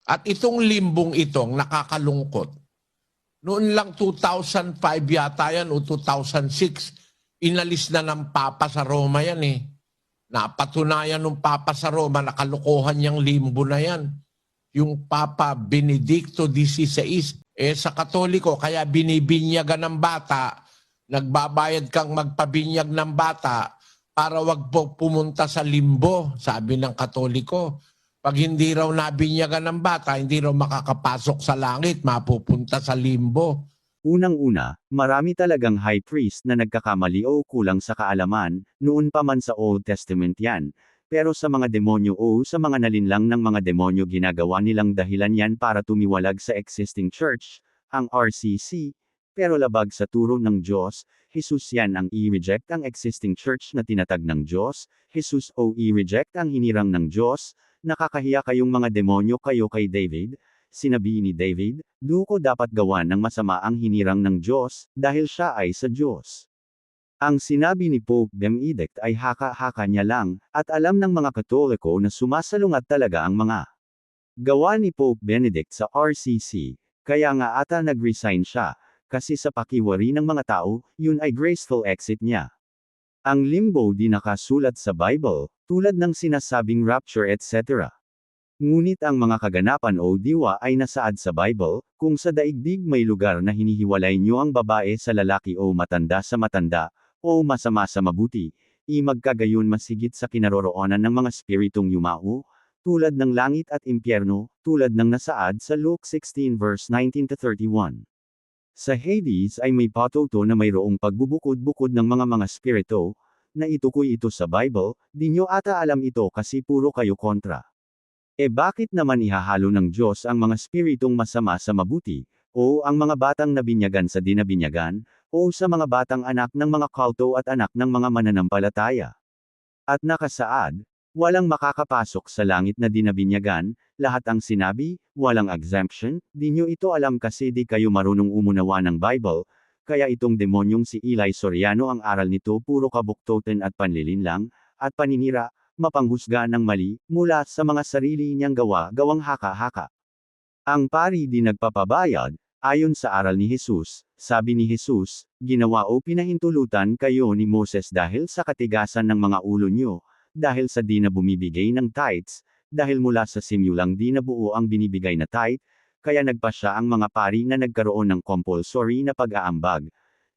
At itong limbong itong nakakalungkot, noon lang 2005 yata yan o 2006, inalis na ng Papa sa Roma yan eh. Napatunayan ng Papa sa Roma, nakalukuhan yung limbo na yan. Yung Papa Benedicto XVI, sa Katoliko, kaya binibinyagan ng bata, nagbabayad kang magpabinyag ng bata para wag po pumunta sa limbo, sabi ng Katoliko. Pag hindi raw nabinyagan ng bata, hindi raw makakapasok sa langit, mapupunta sa limbo. Unang-una, marami talagang high priest na nagkakamali o kulang sa kaalaman, noon pa man sa Old Testament yan. Pero sa mga demonyo o sa mga nalinlang ng mga demonyo ginagawa nilang dahilan yan para tumiwalag sa existing church, ang RCC. Pero labag sa turo ng Diyos, Jesus yan ang i-reject ang existing church na tinatag ng Diyos, Jesus o i-reject ang hinirang ng Diyos. Nakakahiya kayong mga demonyo kayo kay David. Sinabi ni David, "Duko dapat gawan ng masama ang hinirang ng Diyos, dahil siya ay sa Diyos." Ang sinabi ni Pope Benedict ay haka-haka niya lang, at alam ng mga Katoliko na sumasalungat talaga ang mga gawa ni Pope Benedict sa RCC, kaya nga ata nag-resign siya, kasi sa pakiwari ng mga tao, yun ay graceful exit niya. Ang limbo di nakasulat sa Bible, tulad ng sinasabing rapture etc. Ngunit ang mga kaganapan o diwa ay nasaad sa Bible, kung sa daigdig may lugar na hinihiwalay niyo ang babae sa lalaki o matanda sa matanda, o masama sa mabuti, magkagayon masigit sa kinaroroonan ng mga spiritong yumao, tulad ng langit at impyerno, tulad ng nasaad sa Luke 16 verse 19-31. Sa Hades ay may patuto na mayroong pagbubukod-bukod ng mga spirito, na itukoy ito sa Bible, di nyo ata alam ito kasi puro kayo kontra. Bakit naman ihahalo ng Diyos ang mga spiritong masama sa mabuti, o ang mga batang nabinyagan sa dinabinyagan, o sa mga batang anak ng mga kulto at anak ng mga mananampalataya? At nakasaad, walang makakapasok sa langit na dinabinyagan, lahat ang sinabi, walang exemption, di nyo ito alam kasi di kayo marunong umunawa ng Bible, kaya itong demonyong si Eli Soriano ang aral nito puro kabuktoten at panlilinlang, at paninira, mapanghusga ng mali, mula sa mga sarili niyang gawang haka-haka. Ang pari di nagpapabayad, ayon sa aral ni Jesus, sabi ni Jesus, ginawa o pinahintulutan kayo ni Moses dahil sa katigasan ng mga ulo niyo, dahil sa di na bumibigay ng tithes, dahil mula sa simulang di na buo ang binibigay na tithe, kaya nagpa siya ang mga pari na nagkaroon ng compulsory na pag-aambag,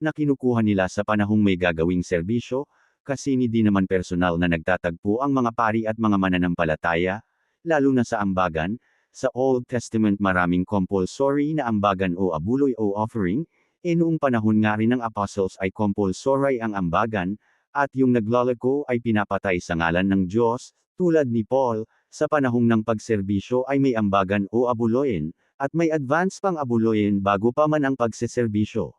na kinukuha nila sa panahong may gagawing serbisyo, kasi hindi naman personal na nagtatagpo ang mga pari at mga mananampalataya, lalo na sa ambagan. Sa Old Testament maraming compulsory na ambagan o abuloy o offering, noong panahon nga rin ng apostles ay compulsory ang ambagan, at yung naglalako ay pinapatay sa ngalan ng Diyos, tulad ni Paul, sa panahong ng pagserbisyo ay may ambagan o abuloyin, at may advance pang abuloyin bago pa man ang pagseserbisyo.